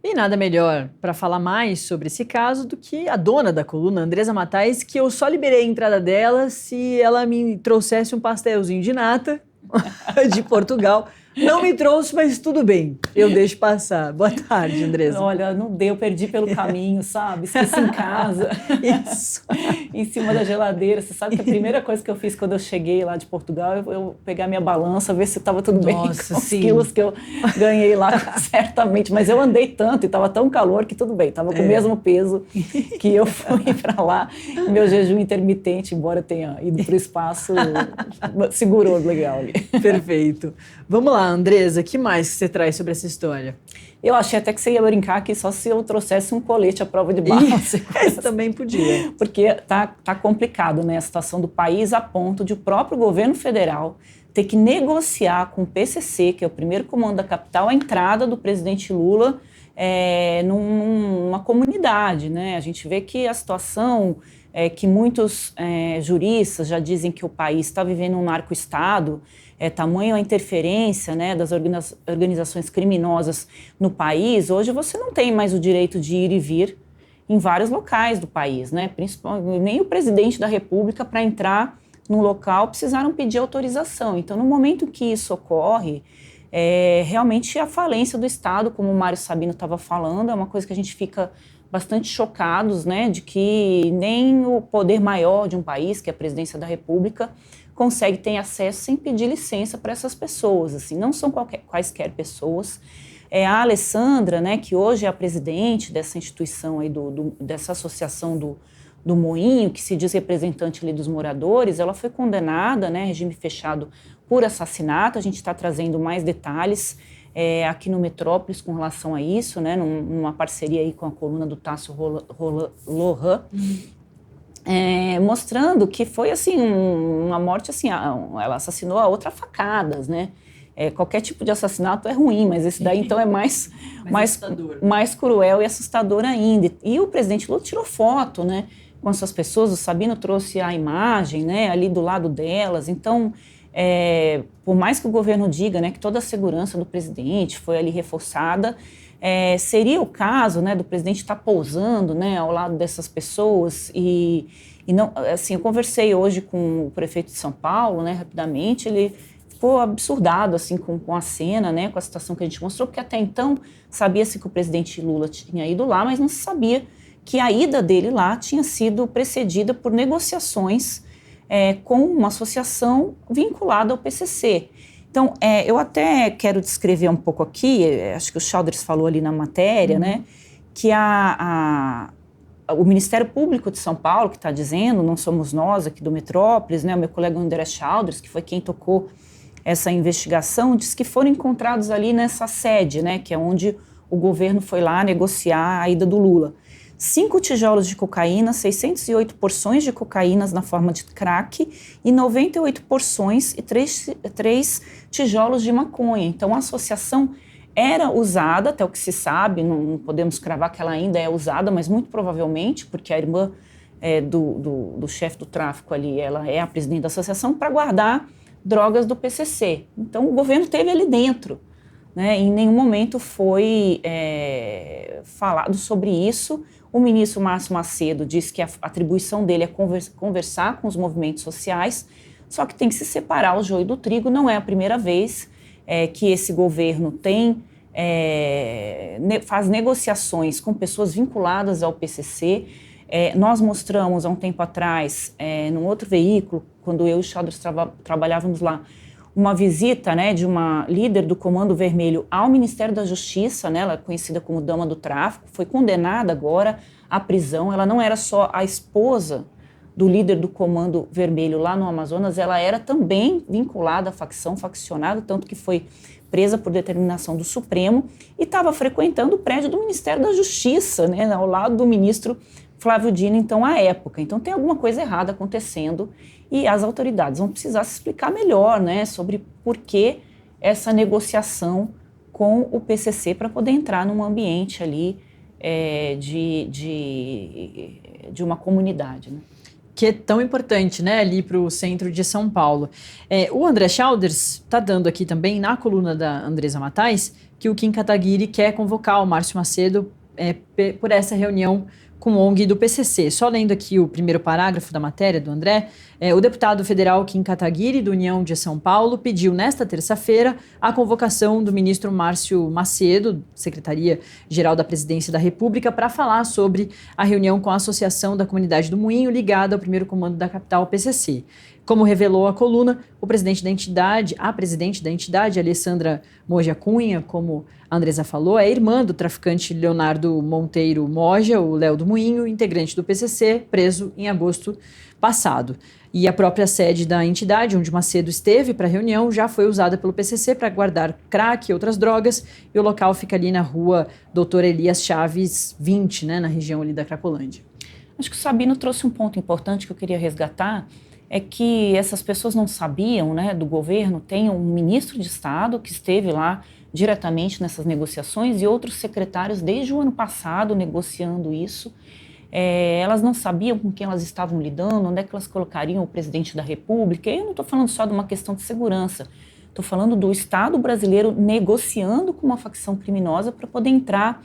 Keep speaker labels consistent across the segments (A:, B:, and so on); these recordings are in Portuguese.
A: E nada melhor para falar mais sobre esse caso do que a dona da coluna, Andresa Matais, que eu só liberei a entrada dela se ela me trouxesse um pastelzinho de nata de Portugal. Não me trouxe, mas tudo bem, eu deixo passar. Boa tarde, Andresa.
B: Olha, não deu, perdi pelo caminho, sabe? Esqueci em casa.
A: Isso.
B: Em cima da geladeira. Você sabe que a primeira coisa que eu fiz quando eu cheguei lá de Portugal, eu pegar minha balança, ver se estava tudo bem com os quilos que eu ganhei lá, certamente. Mas eu andei tanto e estava tão calor que tudo bem, estava com o mesmo peso que eu fui para lá. Meu jejum intermitente, embora tenha ido para o espaço, segurou legal ali.
A: Perfeito. Vamos lá, Andresa, o que mais que você traz sobre essa história?
B: Eu achei até que você ia brincar aqui só se eu trouxesse um colete à prova de balas.
A: Isso também podia.
B: Porque tá complicado, né, a situação do país a ponto de o próprio governo federal ter que negociar com o PCC, que é o primeiro comando da capital, a entrada do presidente Lula numa comunidade, né? A gente vê que a situação que muitos juristas já dizem que o país está vivendo um narco-estado, tamanho a interferência, né, das organizações criminosas no país. Hoje você não tem mais o direito de ir e vir em vários locais do país, né? Principalmente, nem o presidente da República, para entrar no local, precisaram pedir autorização. Então, no momento que isso ocorre, realmente a falência do Estado, como o Mário Sabino estava falando, é uma coisa que a gente fica bastante chocados, né, de que nem o poder maior de um país, que é a presidência da República, consegue ter acesso sem pedir licença para essas pessoas. Assim, não são quaisquer pessoas. A Alessandra, né, que hoje é a presidente dessa instituição, aí dessa associação do Moinho, que se diz representante ali dos moradores, ela foi condenada, né, regime fechado, por assassinato. A gente está trazendo mais detalhes aqui no Metrópolis com relação a isso, né, numa parceria aí com a coluna do Tássio Lohan, mostrando que foi assim uma morte assim, ela assassinou a outra a facadas, né? Qualquer tipo de assassinato é ruim, mas esse daí então é mais cruel e assustador ainda. E o presidente Lula tirou foto, né, com essas pessoas. O Sabino trouxe a imagem, né, ali do lado delas. Então, por mais que o governo diga, né, que toda a segurança do presidente foi ali reforçada, seria o caso, né, do presidente estar pousando, né, ao lado dessas pessoas e não, assim, eu conversei hoje com o prefeito de São Paulo, né, rapidamente. Ele ficou absurdado assim com a cena, né, com a situação que a gente mostrou, porque até então sabia-se que o presidente Lula tinha ido lá, mas não se sabia que a ida dele lá tinha sido precedida por negociações com uma associação vinculada ao PCC. Então, eu até quero descrever um pouco aqui, acho que o Childers falou ali na matéria, né, que o Ministério Público de São Paulo, que está dizendo, não somos nós aqui do Metrópolis, né, o meu colega André Childers, que foi quem tocou essa investigação, diz que foram encontrados ali nessa sede, né, que é onde o governo foi lá negociar a ida do Lula. 5 tijolos de cocaína, 608 porções de cocaína na forma de crack e 98 porções e 3 tijolos de maconha. Então, a associação era usada, até o que se sabe, não podemos cravar que ela ainda é usada, mas muito provavelmente, porque a irmã do chefe do tráfico ali, ela é a presidente da associação, para guardar drogas do PCC. Então, o governo teve ali dentro, né? Em nenhum momento foi falado sobre isso. O ministro Márcio Macedo disse que a atribuição dele é conversar com os movimentos sociais, só que tem que se separar o joio do trigo. Não é a primeira vez que esse governo faz negociações com pessoas vinculadas ao PCC. Nós mostramos há um tempo atrás, num outro veículo, quando eu e o Childers trabalhávamos lá, uma visita, né, de uma líder do Comando Vermelho ao Ministério da Justiça, né, ela é conhecida como Dama do Tráfico, foi condenada agora à prisão. Ela não era só a esposa do líder do Comando Vermelho lá no Amazonas, ela era também vinculada à facção, faccionada, tanto que foi presa por determinação do Supremo e estava frequentando o prédio do Ministério da Justiça, né, ao lado do ministro Flávio Dino, então, à época. Então, tem alguma coisa errada acontecendo e as autoridades vão precisar se explicar melhor, né, sobre por que essa negociação com o PCC para poder entrar num ambiente ali de uma comunidade, né?
A: Que é tão importante, né, ali para o centro de São Paulo. O André Childers está dando aqui também, na coluna da Andresa Matais, que o Kim Kataguiri quer convocar o Márcio Macedo por essa reunião com ONG do PCC. Só lendo aqui o primeiro parágrafo da matéria do André, o deputado federal Kim Kataguiri, do União de São Paulo, pediu nesta terça-feira a convocação do ministro Márcio Macedo, Secretaria-Geral da Presidência da República, para falar sobre a reunião com a Associação da Comunidade do Moinho, ligada ao primeiro comando da capital, PCC. Como revelou a coluna, a presidente da entidade, Alessandra Moja Cunha, como a Andresa falou, é irmã do traficante Leonardo Monteiro Moja, o Léo do Moinho, integrante do PCC, preso em agosto passado. E a própria sede da entidade, onde Macedo esteve para a reunião, já foi usada pelo PCC para guardar crack e outras drogas, e o local fica ali na rua Doutor Elias Chaves 20, né, na região ali da Cracolândia.
B: Acho que o Sabino trouxe um ponto importante que eu queria resgatar, é que essas pessoas não sabiam, né, do governo. Tem um ministro de Estado que esteve lá diretamente nessas negociações e outros secretários desde o ano passado negociando isso. Elas não sabiam com quem elas estavam lidando, onde é que elas colocariam o presidente da República. E eu não estou falando só de uma questão de segurança, estou falando do Estado brasileiro negociando com uma facção criminosa para poder entrar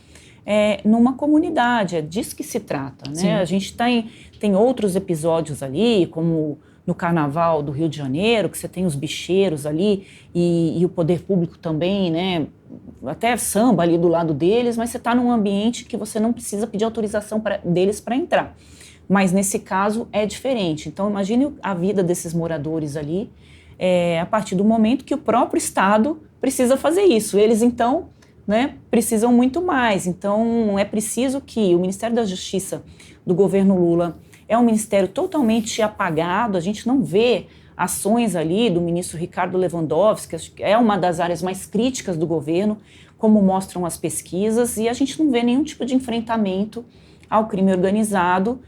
B: numa comunidade. É disso que se trata, né? A gente tem outros episódios ali, como no Carnaval do Rio de Janeiro, que você tem os bicheiros ali e o poder público também, né? Até samba ali do lado deles, mas você está num ambiente que você não precisa pedir autorização deles para entrar. Mas nesse caso é diferente. Então imagine a vida desses moradores ali a partir do momento que o próprio Estado precisa fazer isso. Eles então, né, precisam muito mais. Então é preciso que o Ministério da Justiça do governo Lula é um ministério totalmente apagado, a gente não vê ações ali do ministro Ricardo Lewandowski, que é uma das áreas mais críticas do governo, como mostram as pesquisas, e a gente não vê nenhum tipo de enfrentamento ao crime organizado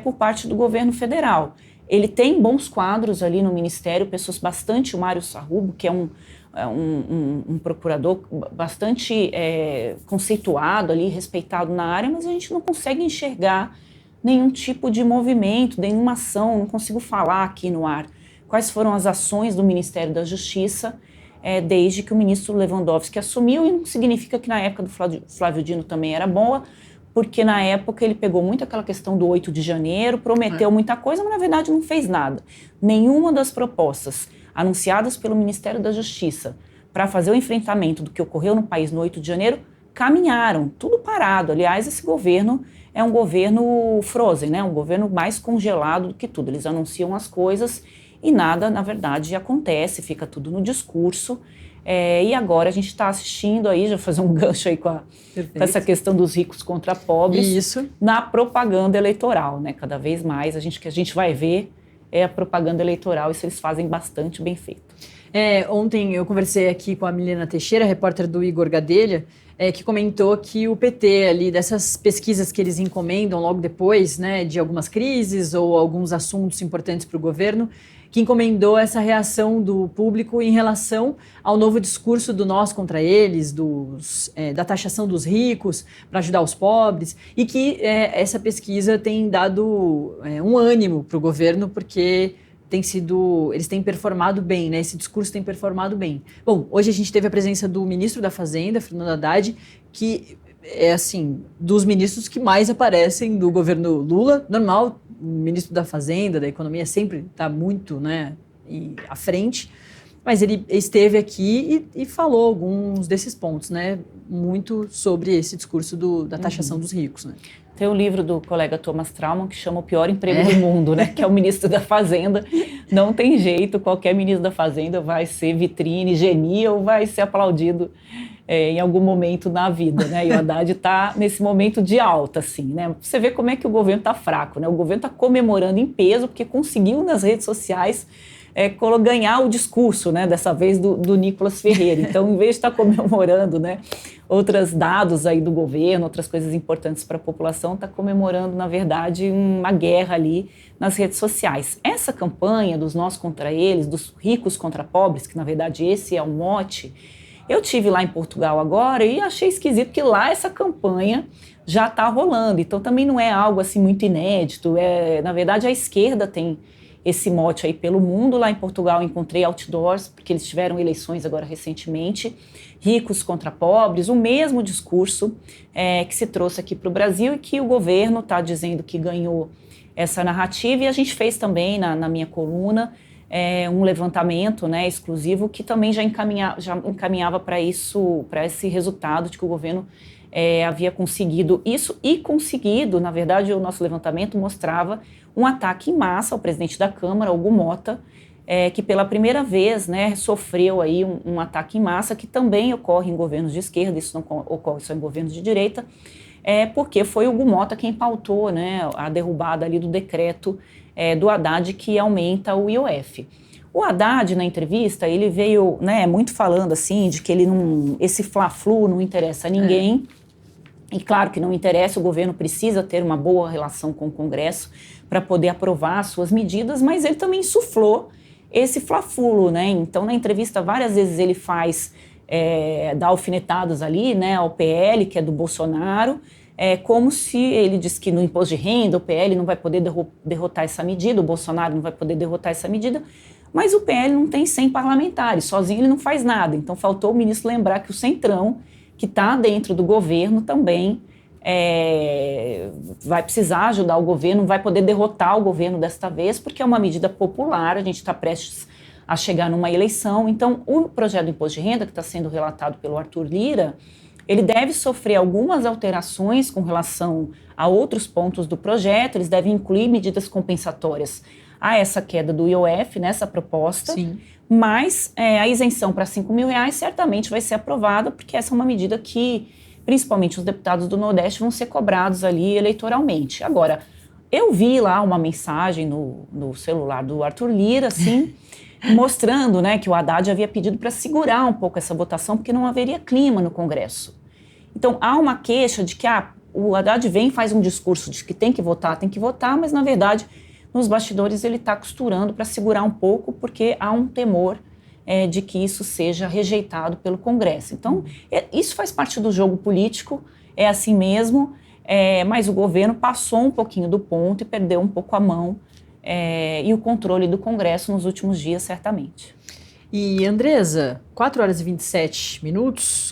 B: por parte do governo federal. Ele tem bons quadros ali no ministério, pessoas bastante, o Mário Sarrubo, que é um procurador bastante conceituado ali, respeitado na área, mas a gente não consegue enxergar nenhum tipo de movimento, nenhuma ação, não consigo falar aqui no ar quais foram as ações do Ministério da Justiça desde que o ministro Lewandowski assumiu, e não significa que na época do Flávio Dino também era boa, porque na época ele pegou muito aquela questão do 8 de janeiro, prometeu muita coisa, mas na verdade não fez nada. Nenhuma das propostas anunciadas pelo Ministério da Justiça para fazer o enfrentamento do que ocorreu no país no 8 de janeiro caminharam, tudo parado. Aliás, esse governo é um governo frozen, né? Um governo mais congelado do que tudo. Eles anunciam as coisas e nada, na verdade, acontece, fica tudo no discurso. E agora a gente está assistindo aí, já fazer um gancho aí com essa questão dos ricos contra pobres,
A: isso,
B: na propaganda eleitoral, né? Cada vez mais que a gente vai ver a propaganda eleitoral, isso eles fazem bastante bem feito.
A: Ontem eu conversei aqui com a Milena Teixeira, repórter do Igor Gadelha, que comentou que o PT ali, dessas pesquisas que eles encomendam logo depois, né, de algumas crises ou alguns assuntos importantes para o governo, que encomendou essa reação do público em relação ao novo discurso do nós contra eles, da taxação dos ricos para ajudar os pobres, e que essa pesquisa tem dado um ânimo para o governo, porque eles têm performado bem, né? Esse discurso tem performado bem. Bom, hoje a gente teve a presença do ministro da Fazenda, Fernando Haddad, que é, assim, dos ministros que mais aparecem do governo Lula. Normal, o ministro da Fazenda, da Economia, sempre está muito, né, à frente, mas ele esteve aqui e falou alguns desses pontos, né? Muito sobre esse discurso da taxação dos ricos, né?
B: Tem o livro do colega Thomas Trauman que chama O Pior Emprego do Mundo, né? Que é o ministro da Fazenda. Não tem jeito, qualquer ministro da Fazenda vai ser vitrine, genia ou vai ser aplaudido em algum momento na vida, né? E o Haddad está nesse momento de alta, assim, né? Você vê como é que o governo está fraco, né? O governo está comemorando em peso porque conseguiu nas redes sociais ganhar o discurso, né? Dessa vez do Nicolas Ferreira. Então, em vez de estar comemorando, né, outros dados aí do governo, outras coisas importantes para a população, está comemorando, na verdade, uma guerra ali nas redes sociais. Essa campanha dos nós contra eles, dos ricos contra pobres, que na verdade esse é o mote, eu tive lá em Portugal agora e achei esquisito que lá essa campanha já está rolando. Então também não é algo assim muito inédito. Na verdade, a esquerda tem esse mote aí pelo mundo. Lá em Portugal encontrei outdoors, porque eles tiveram eleições agora recentemente, ricos contra pobres, o mesmo discurso que se trouxe aqui para o Brasil e que o governo está dizendo que ganhou essa narrativa. E a gente fez também na minha coluna um levantamento, né, exclusivo, que também já encaminhava para isso, para esse resultado de que o governo havia conseguido isso e conseguido, na verdade, o nosso levantamento mostrava um ataque em massa ao presidente da Câmara, Hugo Motta, que pela primeira vez, né, sofreu aí um ataque em massa, que também ocorre em governos de esquerda, isso não ocorre só em governos de direita, porque foi o Hugo Motta quem pautou, né, a derrubada ali do decreto do Haddad que aumenta o IOF. O Haddad, na entrevista, ele veio, né, muito falando assim, de que esse fla-flu não interessa a ninguém. E claro que não interessa, o governo precisa ter uma boa relação com o Congresso para poder aprovar suas medidas, mas ele também insuflou esse fla-flu, né? Então, na entrevista, várias vezes ele dá alfinetadas ali, né, ao PL, que é do Bolsonaro, como se ele diz que no imposto de renda o PL não vai poder derrotar essa medida, o Bolsonaro não vai poder derrotar essa medida, mas o PL não tem 100 parlamentares, sozinho ele não faz nada. Então, faltou o ministro lembrar que o Centrão, que está dentro do governo também vai precisar ajudar o governo, vai poder derrotar o governo desta vez, porque é uma medida popular, a gente está prestes a chegar numa eleição. Então, o projeto do imposto de renda, que está sendo relatado pelo Arthur Lira, ele deve sofrer algumas alterações com relação a outros pontos do projeto, eles devem incluir medidas compensatórias a essa queda do IOF, nessa proposta.
A: Sim.
B: Mas a isenção para R$5 mil certamente vai ser aprovada, porque essa é uma medida que, principalmente os deputados do Nordeste, vão ser cobrados ali eleitoralmente. Agora, eu vi lá uma mensagem no celular do Arthur Lira, assim, mostrando, né, que o Haddad havia pedido para segurar um pouco essa votação, porque não haveria clima no Congresso. Então, há uma queixa de que o Haddad vem e faz um discurso de que tem que votar, mas, na verdade, nos bastidores ele está costurando para segurar um pouco, porque há um temor de que isso seja rejeitado pelo Congresso. Então, isso faz parte do jogo político, é assim mesmo, mas o governo passou um pouquinho do ponto e perdeu um pouco a mão e o controle do Congresso nos últimos dias, certamente.
A: E, Andresa, 4 horas e 27 minutos,